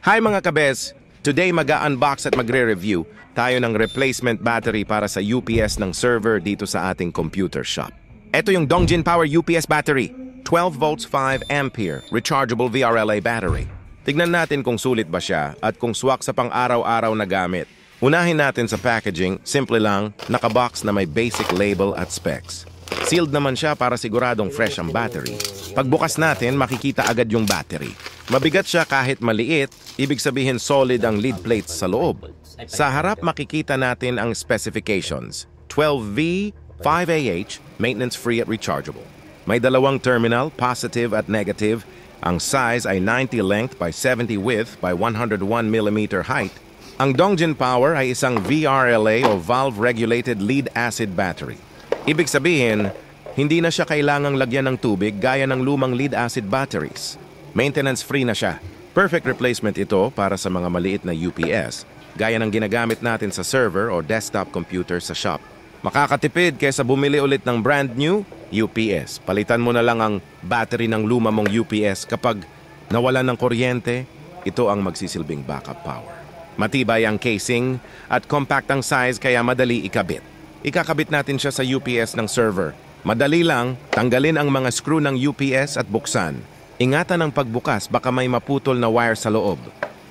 Hi mga kabes! Today mag-unbox at magre-review tayo ng replacement battery para sa UPS ng server dito sa ating computer shop. Ito yung Dongjin Power UPS battery, 12 volts 5 ampere rechargeable VRLA battery. Tignan natin kung sulit ba siya at kung swak sa pang-araw-araw na gamit. Unahin natin sa packaging, simple lang, nakabox na may basic label at specs. Sealed naman siya para siguradong fresh ang battery. Pagbukas natin, makikita agad yung battery. Mabigat siya kahit maliit, ibig sabihin solid ang lead plates sa loob. Sa harap makikita natin ang specifications. 12V, 5AH, maintenance-free at rechargeable. May dalawang terminal, positive at negative. Ang size ay 90 length by 70 width by 101mm height. Ang Dongjin Power ay isang VRLA o valve-regulated lead-acid battery. Ibig sabihin, hindi na siya kailangang lagyan ng tubig gaya ng lumang lead-acid batteries. Maintenance-free na siya. Perfect replacement ito para sa mga maliit na UPS, gaya ng ginagamit natin sa server o desktop computer sa shop. Makakatipid kaysa bumili ulit ng brand new UPS. Palitan mo na lang ang battery ng luma mong UPS kapag nawalan ng kuryente, ito ang magsisilbing backup power. Matibay ang casing at compact ang size kaya madali ikabit. Ikakabit natin siya sa UPS ng server. Madali lang, tanggalin ang mga screw ng UPS at buksan. Ingatan ang pagbukas, baka may maputol na wire sa loob.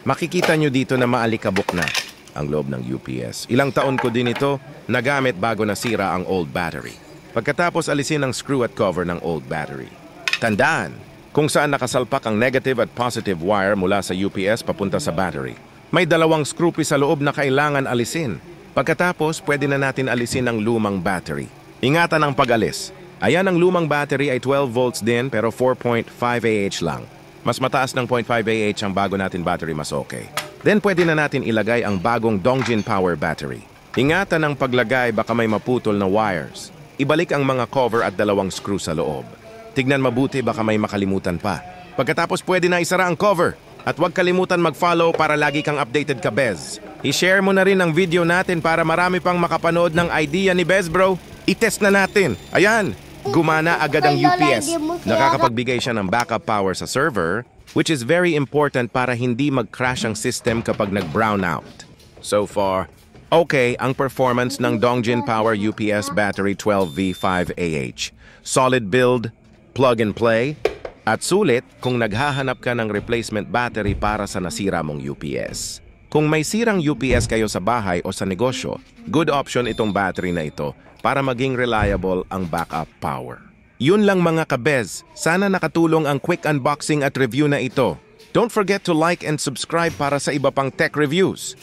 Makikita nyo dito na maalikabok na ang loob ng UPS. Ilang taon ko din ito nagamit bago nasira ang old battery. Pagkatapos alisin ang screw at cover ng old battery. Tandaan, kung saan nakasalpak ang negative at positive wire mula sa UPS papunta sa battery. May dalawang screw sa loob na kailangan alisin. Pagkatapos, pwede na natin alisin ang lumang battery. Ingatan ang pag-alis. Ayan, ang lumang battery ay 12 volts din pero 4.5AH lang. Mas mataas ng 0.5AH ang bago natin battery, mas okay. Then pwede na natin ilagay ang bagong Dongjin Power battery. Ingatan ang paglagay, baka may maputol na wires. Ibalik ang mga cover at dalawang screw sa loob. Tignan mabuti, baka may makalimutan pa. Pagkatapos pwede na isara ang cover. At huwag kalimutan mag-follow para lagi kang updated ka, Bez. I-share mo na rin ang video natin para marami pang makapanood ng idea ni Bez, bro. I-test na natin. Ayan, gumana agad ang UPS. Nakakapagbigay siya ng backup power sa server, which is very important para hindi mag-crash ang system kapag nag-brown out. So far, okay ang performance ng Dongjin Power UPS Battery 12V5AH. Solid build, plug and play, at sulit kung naghahanap ka ng replacement battery para sa nasira mong UPS. Kung may sirang UPS kayo sa bahay o sa negosyo, good option itong battery na ito para maging reliable ang backup power. Yun lang mga kabez, sana nakatulong ang quick unboxing at review na ito. Don't forget to like and subscribe para sa iba pang tech reviews.